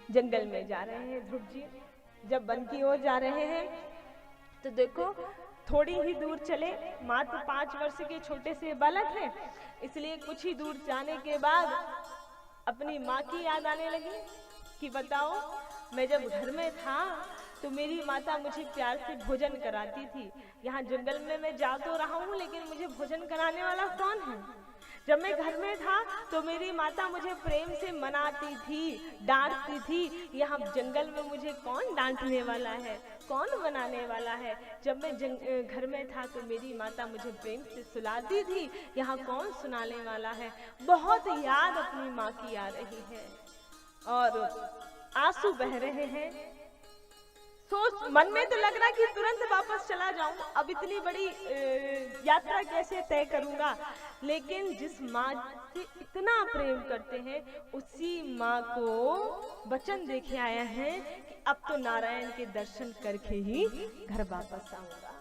जंगल में जा रहे हैं ध्रुव जी। जब वन की ओर जा रहे हैं तो देखो थोड़ी ही दूर चले, मात्र 5 वर्ष के छोटे से बालक हैं, इसलिए कुछ ही दूर जाने के बाद अपनी माँ की याद आने लगी कि बताओ मैं जब घर में था तो मेरी माता मुझे प्यार से भोजन कराती थी। यहाँ जंगल में मैं जा तो रहा हूँ लेकिन मुझे भोजन कराने वाला कौन है? जब मैं घर में था तो मेरी माता मुझे प्रेम से मनाती थी, डांटती थी। यहाँ जंगल में मुझे कौन डांटने वाला है, कौन मनाने वाला है? जब मैं घर में था तो मेरी माता मुझे प्रेम से सुलाती थी, यहाँ कौन सुनाने वाला है? बहुत याद अपनी माँ की आ रही है और आंसू बह रहे हैं। सोच मन में तो लग रहा कि तुरंत वापस चला जाऊं, अब इतनी बड़ी यात्रा कैसे तय करूंगा। लेकिन जिस माँ से इतना प्रेम करते हैं उसी माँ को वचन देके आया है कि अब तो नारायण के दर्शन करके ही घर वापस आऊंगा।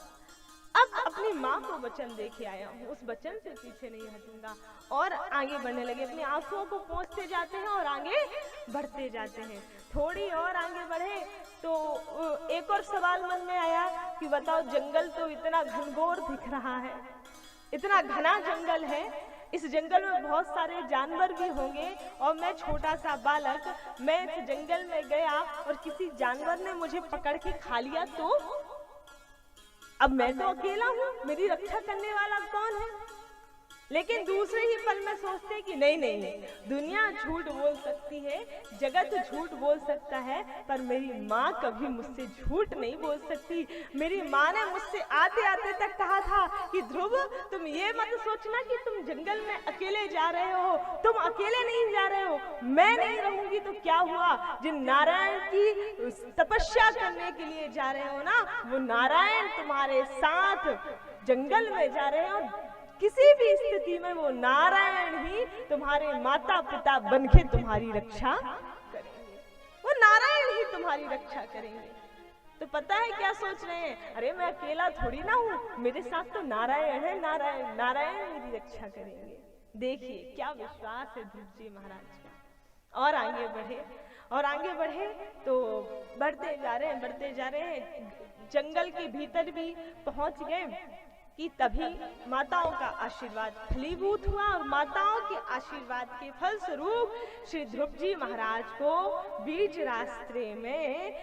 अब अपनी माँ को वचन देके आया हूँ, उस वचन से पीछे नहीं हटूंगा। और आगे बढ़ने लगे, अपने आंसुओं को पोंछते जाते हैं और आगे बढ़ते जाते हैं। थोड़ी और आगे बढ़े तो एक और सवाल मन में आया कि बताओ जंगल तो इतना घनघोर दिख रहा है, इतना घना जंगल है, इस जंगल में बहुत सारे जानवर भी होंगे और मैं छोटा सा बालक, मैं इस जंगल में गया और किसी जानवर ने मुझे पकड़ के खा लिया तो अब मैं तो अकेला हूँ, मेरी रक्षा करने वाला कौन है? लेकिन दूसरे ही पल में सोचते कि नहीं नहीं नहीं, दुनिया झूठ बोल सकती है, जगत झूठ बोल सकता है, पर मेरी माँ कभी मुझसे झूठ नहीं बोल सकती। मेरी माँ ने मुझसे आते आते तक कहा था कि ध्रुव तुम ये मत सोचना कि तुम जंगल में अकेले जा रहे हो, तुम अकेले नहीं जा रहे हो, मैं नहीं रहूंगी तो क्या हुआ? जिन नारायण की तपस्या करने के लिए जा रहे हो ना, वो नारायण तुम्हारे साथ जंगल में जा रहे हो। किसी भी स्थिति में वो नारायण ही तुम्हारे माता पिता बनके तुम्हारी रक्षा करेंगे, वो नारायण ही तुम्हारी रक्षा करेंगे। तो पता है क्या सोच रहे हैं? अरे मैं अकेला थोड़ी ना हूँ, मेरे साथ तो नारायण है, नारायण नारायण मेरी रक्षा करेंगे। देखिए क्या विश्वास है ध्रुव जी महाराज का। और आगे बढ़े और आगे बढ़े तो बढ़ते जा रहे हैं, जंगल के भीतर भी पहुंच गए कि तभी माताओं का आशीर्वाद फलीभूत हुआ और माताओं के आशीर्वाद के फलस्वरूप श्री ध्रुव जी महाराज को बीच रास्ते में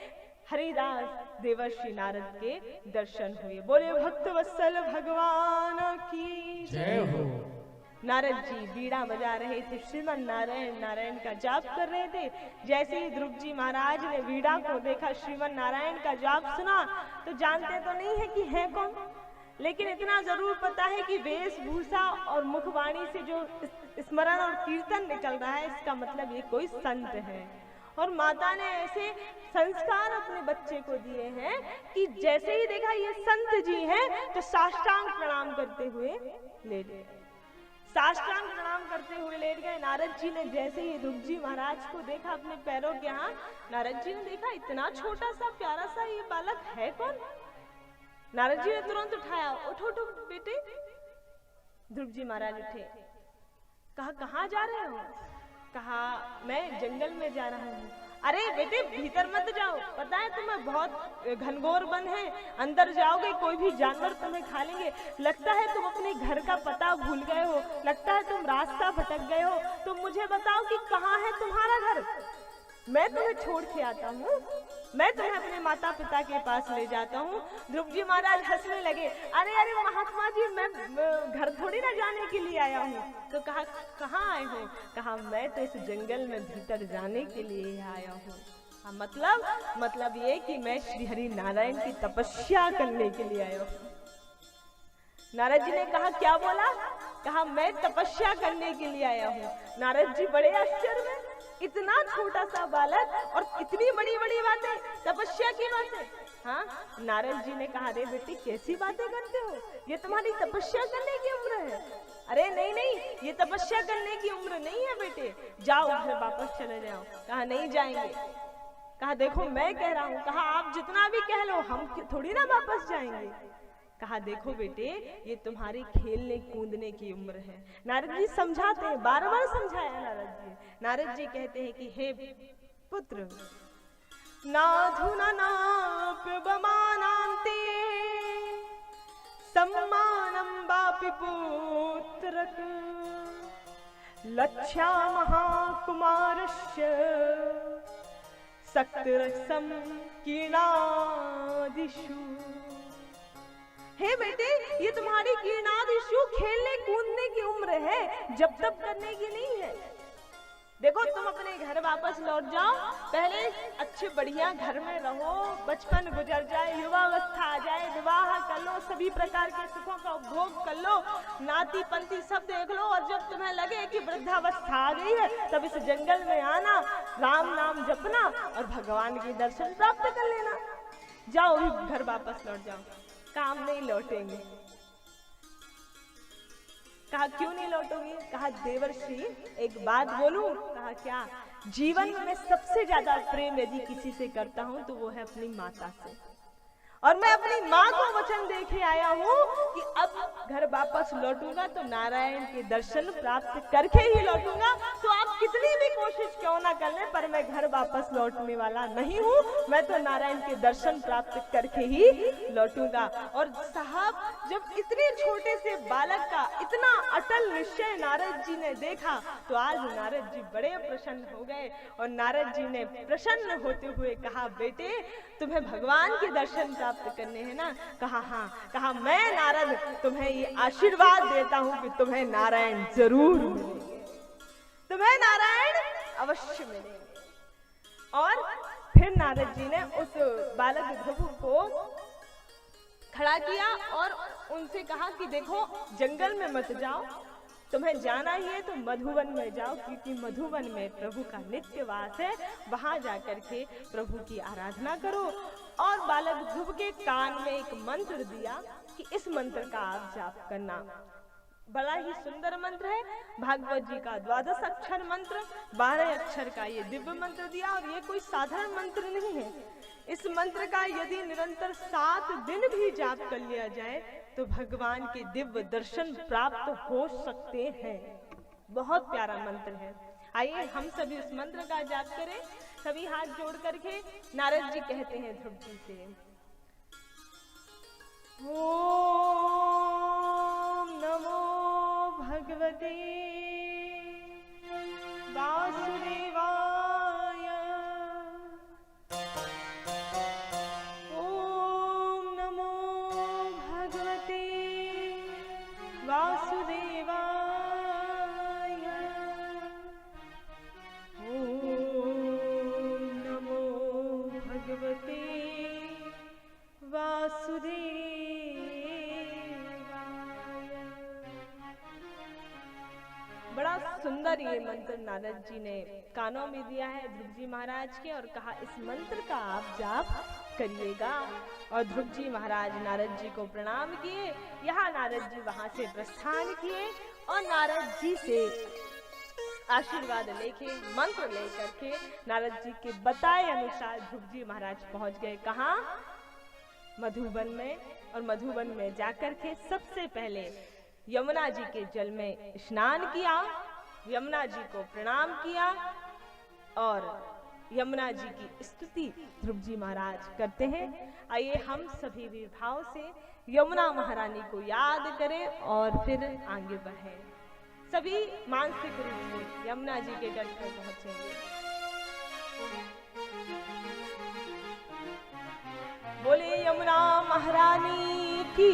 हरिदास देवर्षि नारद के दर्शन हुए। बोले भक्तवत्सल भगवान की जय हो। नारद जी बीड़ा बजा रहे थे, श्रीमन नारायण नारायण का जाप कर रहे थे। जैसे ही ध्रुव जी महाराज ने बीड़ा को देखा, श्रीमन नारायण का जाप सुना, तो जानते तो नहीं है कि है कौन, लेकिन इतना जरूर पता है कि वेशभूषा और मुखवाणी से जो स्मरण और कीर्तन निकल रहा है, इसका मतलब ये कोई संत है। और माता ने ऐसे संस्कार अपने बच्चे को दिए हैं कि जैसे ही देखा ये संत जी हैं तो साष्टांग प्रणाम करते हुए लेट गए, साष्टांग प्रणाम करते हुए लेट गए। नारद जी ने जैसे ही ध्रुव जी महाराज को देखा अपने पैरों के यहाँ, नारद जी ने देखा इतना छोटा सा प्यारा सा ये बालक है कौन? नारद जी ने तुरंत उठाया, उठो उठो बेटे। ध्रुव जी महाराज उठे, कहा कहाँ जा रहे हो? कहा मैं जंगल में जा रहा हूँ। अरे बेटे भीतर मत जाओ, पता है तुम्हें बहुत घनघोर वन है, अंदर जाओगे कोई भी जानवर तुम्हें खा लेंगे। लगता है तुम अपने घर का पता भूल गए हो, लगता है तुम रास्ता भटक गए हो। तुम मुझे बताओ कि कहाँ है तुम्हारा घर, मैं तुम्हें छोड़ के आता हूँ, मैं तुम्हें अपने माता पिता के पास ले जाता हूँ। ध्रुव जी महाराज हंसने लगे, अरे अरे महात्मा जी मैं घर थोड़ी ना जाने के लिए आया हूँ। तो कहा कहाँ आए हो? कहा मैं तो इस जंगल में भीतर जाने के लिए आया हूँ। मतलब ये कि मैं श्री हरि नारायण की तपस्या करने के लिए आया हूँ। नारद जी ने कहा क्या बोला? कहा मैं तपस्या करने के लिए आया हूँ। नारद जी बड़े आश्चर्य में, इतना छोटा सा बालक और इतनी बड़ी बड़ी बातें, तपस्या की बातें। हाँ, नारद जी ने कहा अरे बेटी कैसी बातें करते हो, ये तुम्हारी तपस्या करने की उम्र है। अरे नहीं नहीं, ये तपस्या करने की उम्र नहीं है बेटे, जाओ घर वापस चले जाओ। कहा नहीं जाएंगे। कहा देखो मैं कह रहा हूँ। कहा आप जितना भी कह लो, हम थोड़ी ना वापस जाएंगे। कहा देखो बेटे ये तुम्हारी खेलने कूदने की उम्र है। नारद जी समझाते हैं, बार बार समझाया नारद जी। नारद जी कहते हैं कि हे पुत्र नाधुना नाप्यवमानान्ते सम्मानं वापि पुत्रक लक्ष्यामः कुमारस्य सक्तिरसं कीर्णादिषु। हे बेटे, ये तुम्हारी कीर्णादिषु खेलने कूदने की उम्र है, जब तब करने की नहीं है। देखो, तुम अपने घर वापस लौट जाओ, पहले अच्छे बढ़िया घर में रहो, बचपन गुजर जाए, युवावस्था आ जाए, विवाह कर लो, सभी प्रकार के सुखों का उपभोग कर लो, नाती पंती सब देख लो, और जब तुम्हें लगे कि वृद्धावस्था आ गई है, तब इस जंगल में आना, राम नाम जपना और भगवान के दर्शन प्राप्त कर लेना। जाओ, घर वापस लौट जाओ। काम नहीं लौटेंगे। कहा क्यों नहीं लौटोगे? कहा देवर्षि एक बात बोलूं? कहा क्या? जीवन में सबसे ज्यादा प्रेम यदि किसी से करता हूं तो वो है अपनी माता से, और मैं अपनी माँ को वचन देके आया हूँ कि अब घर वापस लौटूंगा तो नारायण के दर्शन प्राप्त करके ही लौटूंगा। तो आप कितनी भी कोशिश क्यों ना कर लें, पर मैं घर वापस लौटने वाला नहीं हूँ, मैं तो नारायण के दर्शन प्राप्त करके ही लौटूंगा। और साहब, जब इतने छोटे से बालक का इतना अटल निश्चय नारद जी ने देखा तो आज नारद जी बड़े प्रसन्न हो गए, और नारद जी ने प्रसन्न होते हुए कहा, बेटे तुम्हें भगवान के दर्शन प्राप्त करने हैं ना? कहा हाँ। कहा मैं नारद तुम्हें ये आशीर्वाद देता हूँ कि तुम्हें नारायण जरूर मिलेंगे, तुम्हें नारायण अवश्य मिलेंगे। और फिर नारद जी ने उस बालक ध्रुव को खड़ा किया और उनसे कहा कि देखो, जंगल में मत जाओ, तुम्हें जाना ही है तो मधुवन में जाओ, क्योंकि मधुवन में प्रभु का नित्य वास है, वहां जाकर के प्रभु की आराधना करो। और बालक ध्रुव के कान में एक मंत्र दिया कि इस मंत्र का आप जाप करना। बड़ा ही सुंदर मंत्र है, भागवत जी का 12 अक्षर मंत्र, 12 अक्षर का ये दिव्य मंत्र दिया। और ये कोई साधारण मंत्र नहीं है, इस मंत्र का यदि निरंतर 7 दिन भी जाप कर लिया जाए तो भगवान के दिव्य दर्शन प्राप्त हो सकते हैं। बहुत प्यारा मंत्र है। आइए हम सभी उस मंत्र का जाप करें, सभी हाथ जोड़ करके। नारद जी कहते हैं ध्रुव जी से, ओम नमो भगवते वासुदेवाय, ओम नमो भगवते वासुदेवाय, ओम नमो भगवते वासुदेवाय। बड़ा सुंदर ये मंत्र नारद जी ने कानों में दिया है ध्रुव जी महाराज के, और कहा इस मंत्र का आप जाप करिएगा। और ध्रुव जी महाराज नारद जी को प्रणाम किए। यहाँ नारद जी वहां से प्रस्थान किए और नारद जी से आशीर्वाद लेके, मंत्र लेकर के नारद जी के बताए अनुसार ध्रुव जी महाराज पहुंच गए। कहाँ? मधुबन में। और मधुबन में जाकर के सबसे पहले यमुना जी के जल में स्नान किया, यमुना जी को प्रणाम किया और यमुना जी की स्तुति ध्रुव जी महाराज करते हैं। आइए हम सभी भी भाव से यमुना महारानी को याद करें और फिर आगे बढ़ें। सभी मानसिक रूप से यमुना जी के तट पर पहुंचेंगे। बोले यमुना महारानी की